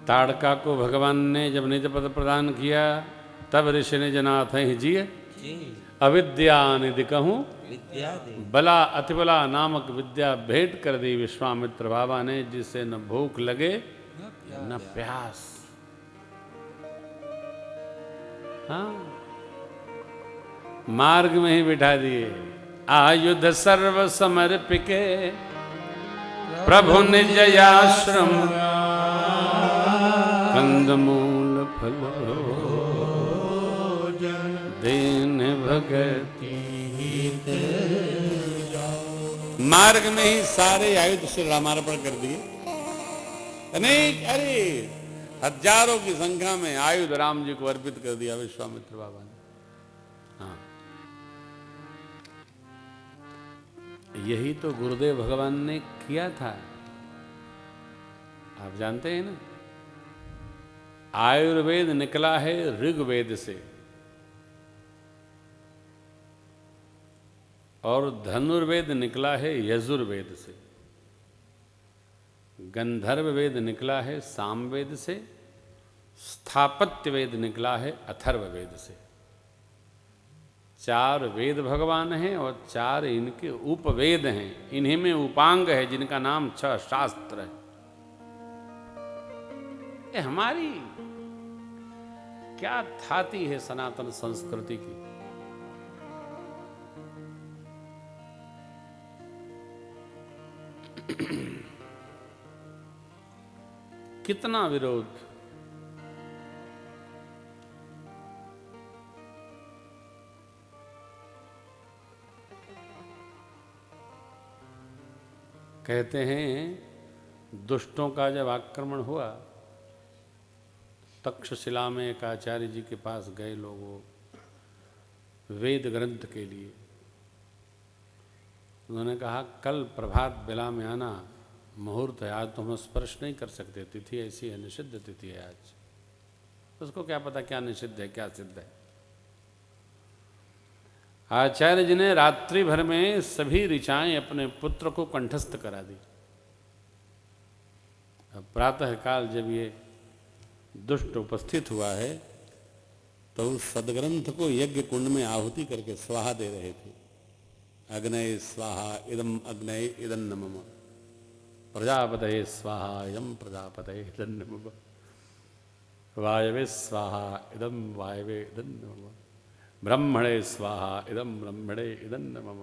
ताड़का को भगवान ने जब निज पद प्रदान किया तब ऋषि ने जनाथ ही जिए अविद्या निधि कहूँ बला अतिबला नामक विद्या भेंट कर दी विश्वामित्र बाबा ने, जिससे न भूख लगे न प्यास। हाँ, मार्ग में ही बिठा दिए। आयुध सर्व समर्पिके प्रभु निज आश्रम कंदमूल फल दीन भगति। मार्ग में ही सारे आयुध श्री रामार्पण कर दिए। अनेक अरे हजारों की संख्या में आयुध राम जी को अर्पित कर दिया विश्वामित्र बाबा ने। हाँ, यही तो गुरुदेव भगवान ने किया था। आप जानते हैं ना, आयुर्वेद निकला है ऋग्वेद से और धनुर्वेद निकला है यजुर्वेद से, गंधर्व वेद निकला है सामवेद से, स्थापत्य वेद निकला है अथर्व वेद से। 4 वेद भगवान हैं और 4 इनके उपवेद हैं। इन्हीं में उपांग है जिनका नाम 6 शास्त्र है। ये हमारी क्या थाती है सनातन संस्कृति की। कितना विरोध। कहते हैं दुष्टों का जब आक्रमण हुआ, तक्षशिला में एक आचार्य जी के पास गए लोग वेद ग्रंथ के लिए। उन्होंने कहा कल प्रभात बेला में आना, मुहूर्त है, आज तो हम स्पर्श नहीं कर सकते, तिथि ऐसी है, निषिद्ध तिथि है आज। उसको क्या पता क्या निषिद्ध है क्या सिद्ध है। आचार्य जी ने रात्रि भर में सभी ऋचाएं अपने पुत्र को कंठस्थ करा दी। अब प्रातः काल जब ये दुष्ट उपस्थित हुआ है तो उस सदग्रंथ को यज्ञ कुंड में आहुति करके स्वाहा दे रहे थे। अग्नये स्वाहा इदम अग्नये इदन्न मम, प्रजापतये स्वाहा इदम प्रजापतये इदन्न मम, वायवे स्वाहा इदम वायवे इदन्न मम, ब्रह्मणे स्वाहा इदम ब्रह्मणे इदन्न मम,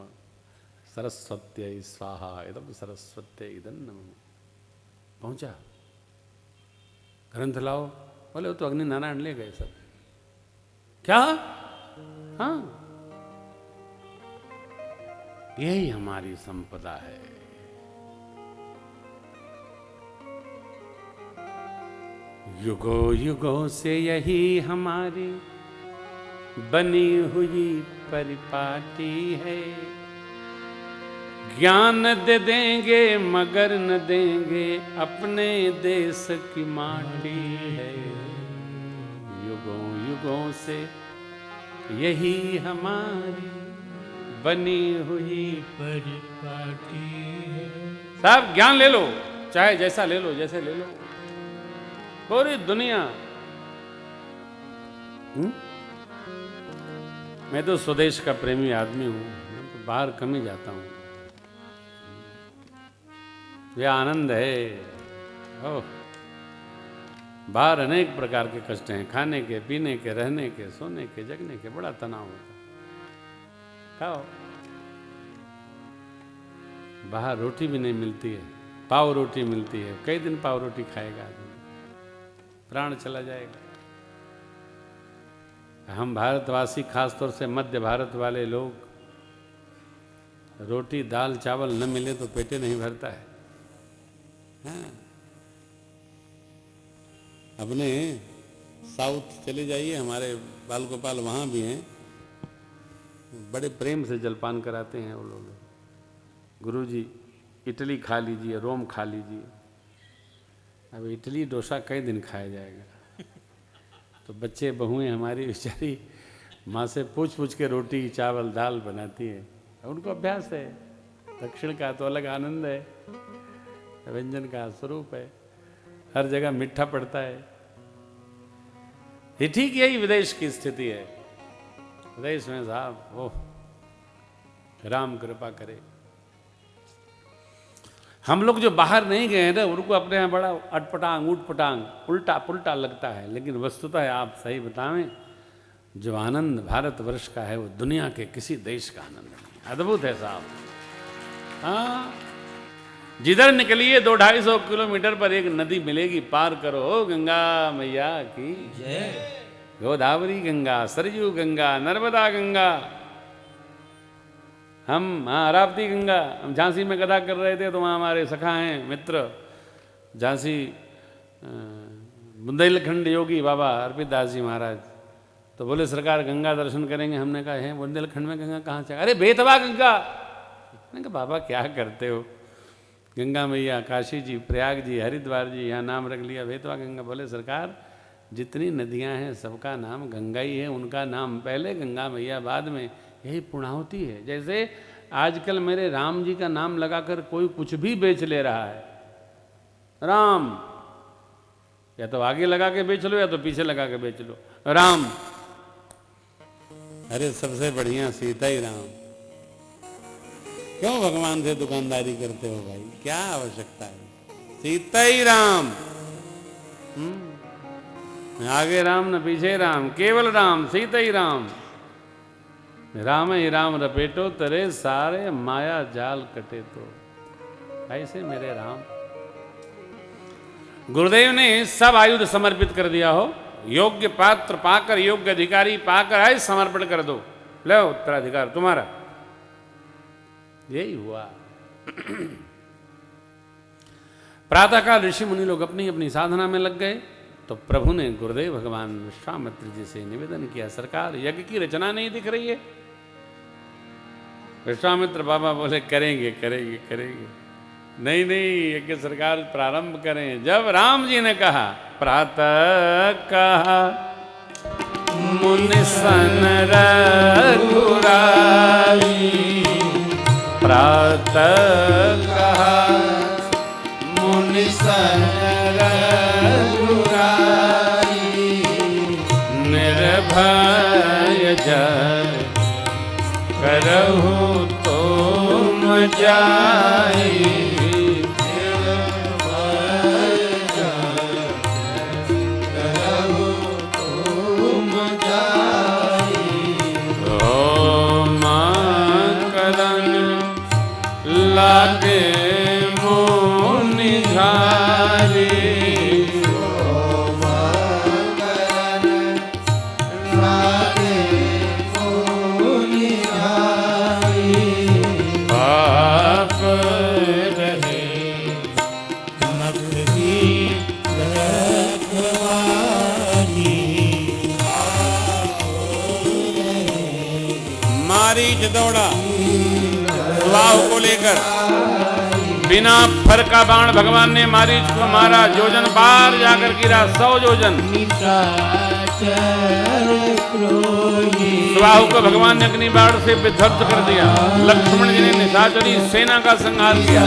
सरस्वत्यै स्वाहा इदम सरस्वत्यै इदन्न मम। पहुंचा, ग्रंथ लाओ। बोले वो तो अग्नि नारायण ले गए सब। क्या? हाँ, यही हमारी संपदा है। युगों युगों से यही हमारी बनी हुई परिपाटी है। ज्ञान दे देंगे मगर न देंगे अपने देश की माटी है। युगों युगों से यही हमारी बनी हुई परिपाटी है। साहब ज्ञान ले लो, चाहे जैसा ले लो, जैसे ले लो, पूरी दुनिया। मैं तो स्वदेश का प्रेमी आदमी हूं, मैं तो बाहर कम ही जाता हूं। यह आनंद है। ओह, बाहर अनेक प्रकार के कष्ट हैं, खाने के, पीने के, रहने के, सोने के, जगने के, बड़ा तनाव होता है। खाओ, बाहर रोटी भी नहीं मिलती है, पाव रोटी मिलती है। कई दिन पाव रोटी खाएगा आदमी, प्राण चला जाएगा। हम भारतवासी, खासतौर से मध्य भारत वाले लोग, रोटी दाल चावल न मिले तो पेटे नहीं भरता है। हाँ, अपने साउथ चले जाइए, हमारे बाल गोपाल वहाँ भी हैं, बड़े प्रेम से जलपान कराते हैं वो लोग। गुरुजी इडली खा लीजिए, रोम खा लीजिए। अब इडली डोसा कई दिन खाया जाएगा। तो बच्चे बहुएं हमारी बेचारी माँ से पूछ पूछ के रोटी चावल दाल बनाती है। उनको अभ्यास है। दक्षिण का तो अलग आनंद है, व्यंजन का स्वरूप है। हर जगह मीठा पड़ता है। ये ठीक यही विदेश की स्थिति है। विदेश में साहब ओह, राम कृपा करे। हम लोग जो बाहर नहीं गए हैं ना, उनको अपने यहाँ बड़ा अटपटांग उटपटांग उल्टा पुल्टा लगता है, लेकिन वस्तुतः आप सही बतावें, जो आनंद भारतवर्ष का है वो दुनिया के किसी देश का आनंद नहीं। अद्भुत है साहब। हाँ, जिधर निकलिए 200-250 किलोमीटर पर एक नदी मिलेगी, पार करो गंगा मैया की जय। गोदावरी गंगा, सरयू गंगा, नर्मदा गंगा, हम हाँ राप्ती गंगा। हम झांसी में कथा कर रहे थे तो वहाँ हमारे सखा हैं मित्र झांसी बुंदेलखंड योगी बाबा अर्पित दास जी महाराज, तो बोले सरकार गंगा दर्शन करेंगे। हमने कहा है बुंदेलखंड में गंगा कहाँ से? अरे बेतवा गंगा। मैंने कहा बाबा क्या करते हो, गंगा मैया, काशी जी, प्रयाग जी, हरिद्वार जी, यहाँ नाम रख लिया बेतवा गंगा। बोले सरकार जितनी नदियाँ हैं सबका नाम गंगा ही है, उनका नाम पहले, गंगा मैया बाद में, यही पूर्णाहुति है। जैसे आजकल मेरे राम जी का नाम लगाकर कोई कुछ भी बेच ले रहा है, राम, या तो आगे लगा के बेच लो या तो पीछे लगा के बेच लो, राम। अरे सबसे बढ़िया सीता ही राम। क्यों भगवान से दुकानदारी करते हो भाई, क्या आवश्यकता है? सीता ही राम। आगे राम न पीछे राम, केवल राम, सीता ही राम। राम ही राम रपेटो तेरे सारे माया जाल कटे। तो ऐसे मेरे राम। गुरुदेव ने सब आयुध समर्पित कर दिया हो, योग्य पात्र पाकर, योग्य अधिकारी पाकर आए समर्पण कर दो, लो उत्तराधिकार तुम्हारा। यही हुआ। प्रातःकाल ऋषि मुनि लोग अपनी अपनी साधना में लग गए, तो प्रभु ने गुरुदेव भगवान विश्वामित्र जी से निवेदन किया, सरकार यज्ञ की रचना नहीं दिख रही है। विश्वामित्र बाबा बोले करेंगे करेंगे करेंगे। नहीं नहीं, यज्ञ सरकार प्रारंभ करें। जब राम जी ने कहा, प्रातः कहा मुनि सन रघुराई, प्रातः कहा मुनि सन रघुराई, निर्भय जय करहु तुम जाई, निर्भय जय करहु तुम जाई, करण लागे मुनि झारी, मारीच दौड़ा सुबाहु को लेकर, बिना फर का बाण भगवान ने मारीच को मारा, योजन पार जाकर गिरा 100 योजन। सुबाहु को भगवान ने अग्नि बाण से विध्वस्त कर दिया। लक्ष्मण जी ने निशाचरी सेना का संहार किया।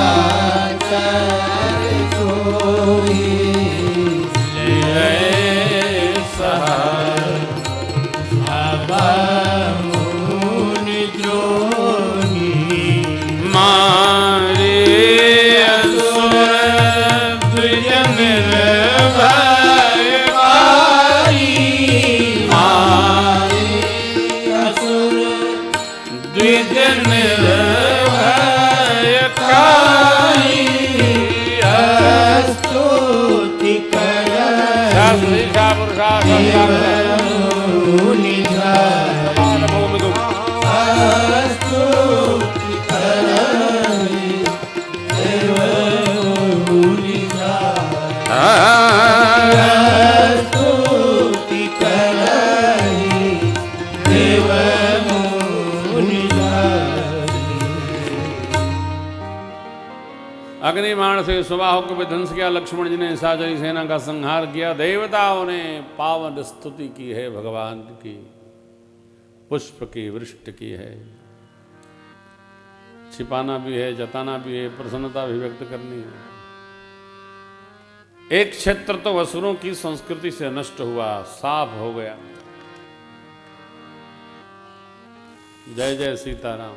अग्निबाण से सुबाहु को विध्वंस किया। लक्ष्मण जी ने निशाचरी सेना का संहार किया। देवताओं ने पावन स्तुति की है भगवान की, पुष्प की वृष्टि की है। छिपाना भी है, जताना भी है, प्रसन्नता भी व्यक्त करनी है। एक क्षेत्र तो असुरों की संस्कृति से नष्ट हुआ, साफ हो गया। जय जय सीताराम।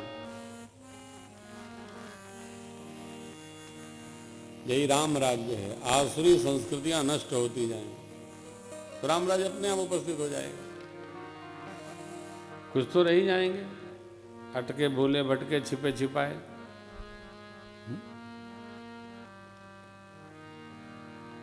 यही राम राज्य है। आसुरी संस्कृतियां नष्ट होती जाएंगी तो राम राज्य अपने आप उपस्थित हो जाएगा। कुछ तो रह ही जाएंगे, हटके भूले भटके छिपे छिपाए।